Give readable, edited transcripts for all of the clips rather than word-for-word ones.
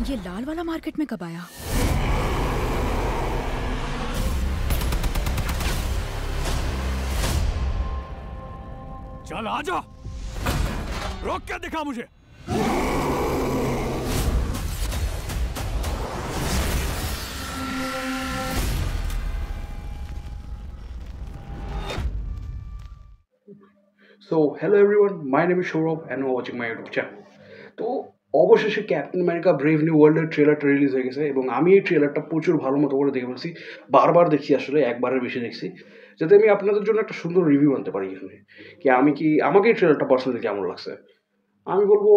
ये लाल वाला मार्केट में कब आया? चल आजा, रोक क्या दिखा मुझे। So, hello everyone, my name is Shourabh and you're watching my YouTube channel. তো অবশেষে ক্যাপ্টেন আমেরিকা ব্রেভ নিউ ওয়ার্ল্ডের ট্রেলারটা রিলিজ হয়ে গেছে এবং আমি এই ট্রেলারটা প্রচুর ভালো মতো করে দেখে ফেলছি। বারবার দেখছি, আসলে একবারের বেশি দেখছি, যাতে আমি আপনাদের জন্য একটা সুন্দর রিভিউ আনতে পারি এখানে। আমাকে এই ট্রেলারটা পার্সোনালি কেমন লাগছে, আমি বলবো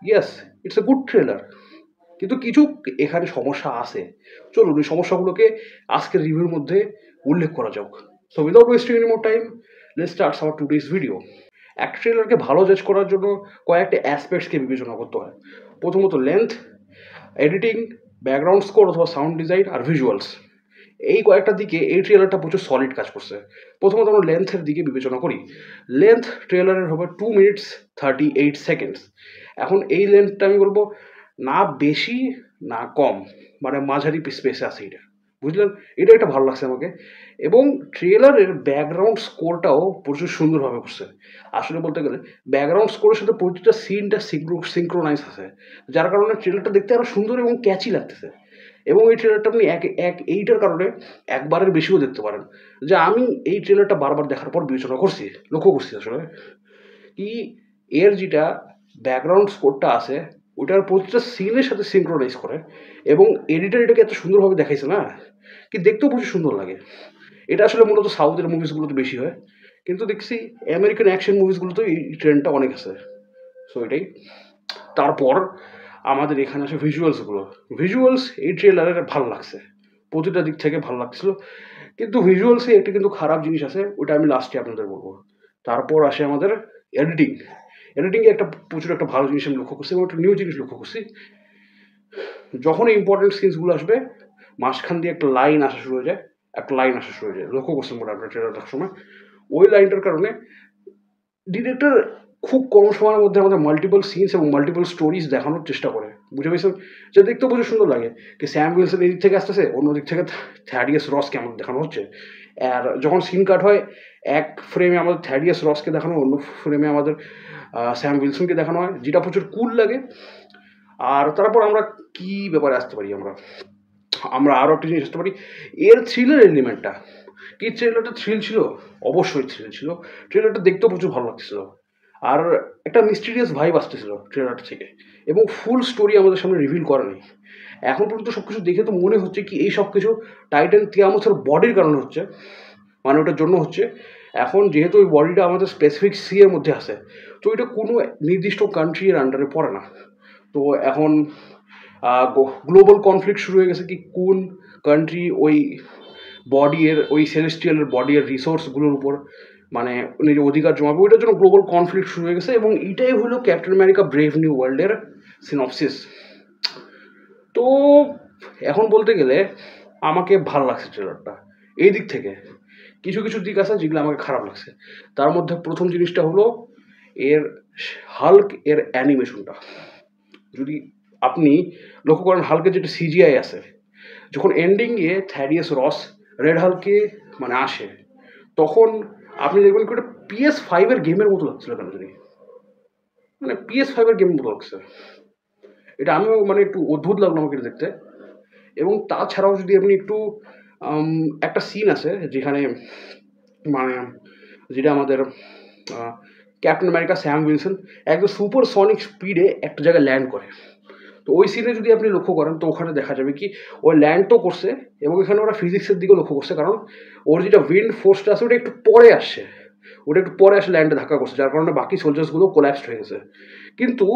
yes, it's a good trailer. কিন্তু কিছু এখানে সমস্যা আছে, চলুন এই সমস্যাগুলোকে আজকের রিভিউর মধ্যে উল্লেখ করা যাক। So without wasting any more time, let's start our today's video. একটা ট্রেলারকে ভালো জাজ করার জন্য কয়েকটা অ্যাসপেক্টসকে বিবেচনা করতে হয়। প্রথমত লেন্থ, এডিটিং, ব্যাকগ্রাউন্ড স্কোর অথবা সাউন্ড ডিজাইন আর ভিজুয়ালস। এই কয়েকটা দিকে এই ট্রেলারটা প্রচুর সলিড কাজ করছে। প্রথমত আমরা লেন্থের দিকে বিবেচনা করি। লেন্থ ট্রেলারের হবে 2 minutes 38 seconds। এখন এই লেন্থটা আমি বলবো না বেশি না কম, মানে মাঝারি স্পেসে আছে এটা, বুঝলেন? এটা একটা ভালো লাগছে আমাকে। এবং ট্রেলারের ব্যাকগ্রাউন্ড স্কোরটাও প্রচুর সুন্দরভাবে করছে। আসলে বলতে গেলে ব্যাকগ্রাউন্ড স্কোরের সাথে প্রতিটা সিনটা সিঙ্ক্রোনাইজ আছে, যার কারণে ট্রেলারটা দেখতে আরও সুন্দর এবং ক্যাচি লাগতেছে। এবং এই ট্রেলারটা আপনি এইটার কারণে একবারের বেশিও দেখতে পারেন। যে আমি এই ট্রেলারটা বারবার দেখার পর বিবেচনা করছি, লক্ষ্য করছি আসলে কি এর যেটা ব্যাকগ্রাউন্ড স্কোরটা আছে ওটার প্রতিটা সিনের সাথে সিঙ্ক্রোনাইজ করে এবং এডিটার এটাকে এত সুন্দরভাবে দেখাইছে না, কি দেখতেও প্রচুর সুন্দর লাগে। এটা আসলে মূলত সাউথের মুভিসগুলোতে বেশি হয়, কিন্তু দেখছি আমেরিকান অ্যাকশন মুভিসগুলোতে এই ট্রেন্ডটা অনেক আছে। সো এটাই। তারপর আমাদের এখানে আসে ভিজুয়ালস এই ট্রেলারের ভালো লাগছে, প্রতিটা দিক থেকে ভালো লাগছিল। কিন্তু ভিজুয়ালসে একটা কিন্তু খারাপ জিনিস আছে, ওটা আমি লাস্টে আপনাদের বলবো। তারপর আসে আমাদের এডিটিংয়ে প্রচুর একটা ভালো জিনিস আমি লক্ষ্য করছি এবং একটা নিউ জিনিস লক্ষ্য করছি। যখন ইম্পর্টেন্ট সিনসগুলো আসবে মাঝখান দিয়ে একটা লাইন আসা শুরু হয়ে যায়, লক্ষ্য করছেন মনে আপনার ট্রেলার দেখার সময়। ওই লাইনটার কারণে ডিরেক্টর খুব কম সময়ের মধ্যে আমাদের মাল্টিপল সিনস এবং মাল্টিপল স্টোরিজ দেখানোর চেষ্টা করে, বুঝে পেয়েছেন? যে দেখতেও প্রচুর সুন্দর লাগে কি স্যাম উইলসন এই দিক থেকে আসতেছে, অন্য দিক থেকে থ্যাডিয়াস রসকে আমাদের দেখানো হচ্ছে। আর যখন সিন কাট হয় এক ফ্রেমে আমাদের থ্যাডিয়াস রসকে দেখানো, অন্য ফ্রেমে আমাদের স্যাম উইলসনকে দেখানো হয়, যেটা প্রচুর কুল লাগে। আর তারপর আমরা কি ব্যাপারে আসতে পারি, আমরা আরও একটা জিনিস আসতে পারি, এর থ্রিলের এলিমেন্টটা। কি ট্রেলারটা থ্রিল ছিল? অবশ্যই থ্রিল ছিল। ট্রেলারটা দেখতেও প্রচুর ভালো লাগছিল আর একটা মিস্টিরিয়াস ভাইব আসতেছিল ট্রেলারটা থেকে। এবং ফুল স্টোরি আমাদের সামনে রিভিল করা নেই এখন পর্যন্ত। সব কিছু দেখে তো মনে হচ্ছে কি এই সব কিছু টাইটান তিয়ামোসের বডির কারণে হচ্ছে, মানে ওটার জন্য হচ্ছে। এখন যেহেতু ওই বডিটা আমাদের স্পেসিফিক সি এর মধ্যে আছে, তো এটা কোনো নির্দিষ্ট কান্ট্রির আন্ডারে পড়ে না। তো এখন গ্লোবাল কনফ্লিক্ট শুরু হয়ে গেছে কি কোন কান্ট্রি ওই সেলেস্টিয়ালের বডির রিসোর্সগুলোর উপর মানে নিজের অধিকার জমাবে, ওইটার জন্য গ্লোবাল কনফ্লিক্ট শুরু হয়ে গেছে। এবং এটাই হলো ক্যাপ্টেন আমেরিকা ব্রেভ নিউ ওয়ার্ল্ডের সিনপসিস। তো এখন বলতে গেলে আমাকে ভালো লাগছে ট্রেলারটা। এই দিক থেকে কিছু দিক আছে যেগুলো আমাকে খারাপ লাগছে। তার মধ্যে প্রথম জিনিসটা হলো হাল্ক এর অ্যানিমেশনটা। যদি আপনি লক্ষ্য করেন হাল্কের যেটা সিজিআই আছে, যখন এন্ডিংয়ে থ্যাডিয়াস রস রেড হাল্কে মানে আসে, তখন আপনি দেখবেন কি ওটা PS5 এর গেমের মতো লাগছিল কেন জানি, মানে PS5 এর গেমের মতো লাগছে। এটা আমিও মানে একটু অদ্ভুত লাগলো আমাকে দেখতে। এবং তাছাড়াও যদি আপনি একটু একটা সিন আছে যেখানে মানে যেটা আমাদের ক্যাপ্টেন আমেরিকা স্যাম উইলসন একদম সুপার সনিক স্পিডে একটা জায়গায় ল্যান্ড করে। তো ওই সিনে যদি আপনি লক্ষ্য করেন তো ওখানে দেখা যাবে কি ওই ল্যান্ড তো করছে এবং এখানে ওরা ফিজিক্সের দিকেও লক্ষ্য করছে, কারণ ওর যেটা উইন্ড ফোর্সটা আছে ওটা একটু পরে আসে ল্যান্ডে ধাক্কা করছে, যার কারণে বাকি সোলজার্সগুলো কোল্যাপসড হয়ে গেছে। কিন্তু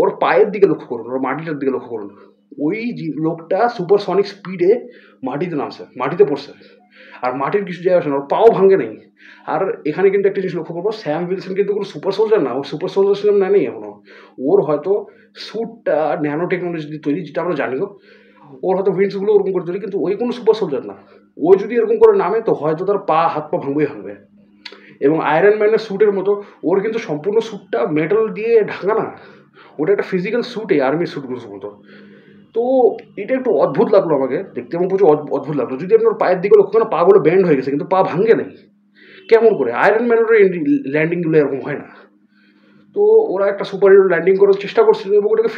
ওর পায়ের দিকে লক্ষ্য করুন, ওর মাটিটার দিকে লক্ষ্য করুন, ওই লোকটা সুপার সনিক স্পিডে মাটিতে পড়ছে। আর মাটির কিছু জায়গা আসে না, ওর পাও ভাঙে নেই। আর এখানে কিন্তু একটা জিনিস লক্ষ্য করবো, স্যাম উইলসন কিন্তু কোনো সুপার সোলজার না, ও সুপার সোলজার ছিলাম নেই এখনো। ওর হয়তো স্যুটটা ন্যানো টেকনোলজি দিয়ে তৈরি, যেটা আমরা জানিও। ওর হয়তো উইন্ডসগুলো ওরকম করে তৈরি, কিন্তু ওই কোনো সুপার সোলজার না। ও যদি এরকম করে নামে তো হয়তো তার হাত পা ভাঙবে। এবং আয়রন ম্যানের স্যুটের মতো ওর কিন্তু সম্পূর্ণ স্যুটটা মেটাল দিয়ে ঢাকা না, ওটা একটা ফিজিক্যাল স্যুটে আর্মির স্যুটগুলোর মতো। তো এটা একটু অদ্ভুত লাগলো আমাকে দেখতে, এবং প্রচুর অদ্ভুত লাগলো। যদি আপনার পায়ের দিকে লক্ষ্য করেন, পাগুলো ব্যান্ড হয়ে গেছে কিন্তু পা ভাঙে নেই, কেমন করে? আয়রন ম্যানেরও ল্যান্ডিংগুলো এরকম হয় না। তো ওরা একটা সুপার হিরো ল্যান্ডিং করার চেষ্টা করছিল এবং ওটাকে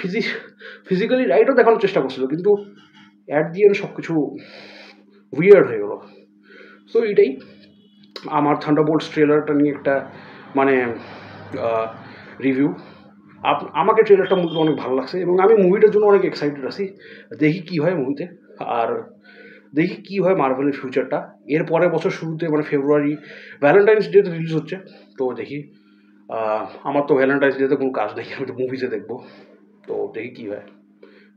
ফিজিক্যালি রাইটও দেখানোর চেষ্টা করছিল, কিন্তু অ্যাট দি এন্ড সব কিছু উইয়ার্ড হয়ে গেলো। সো এটাই আমার থান্ডারবোল্টস ট্রেলারটা নিয়ে একটা মানে রিভিউ। আমাকে ট্রেলারটা মূলত অনেক ভালো লাগছে এবং আমি মুভিটার জন্য অনেক এক্সাইটেড আছি। দেখি কী হয় মুভিতে, আর দেখি কী হয় মার্ভেলের ফিউচারটা। এর পরের বছর শুরুতে মানে ফেব্রুয়ারি ভ্যালেন্টাইন্স ডেতে রিলিজ হচ্ছে। তো দেখি, আমার তো ভ্যালেন্টাইন্স ডেতে কোনো কাজ নেই, আমি তো মুভিতে দেখবো। তো দেখি কী হয়।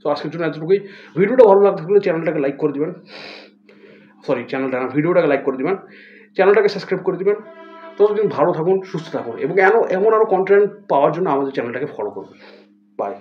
তো আজকের জন্য এতটুকুই। ভিডিওটা ভালো লাগতে হলে চ্যানেলটাকে লাইক করে দেবেন, ভিডিওটাকে লাইক করে দেবেন, চ্যানেলটাকে সাবস্ক্রাইব করে দেবেন। ততদিন ভালো থাকুন, সুস্থ থাকুন এবং এমন আরও কন্টেন্ট পাওয়ার জন্য আমাদের চ্যানেলটাকে ফলো করবেন। বাই।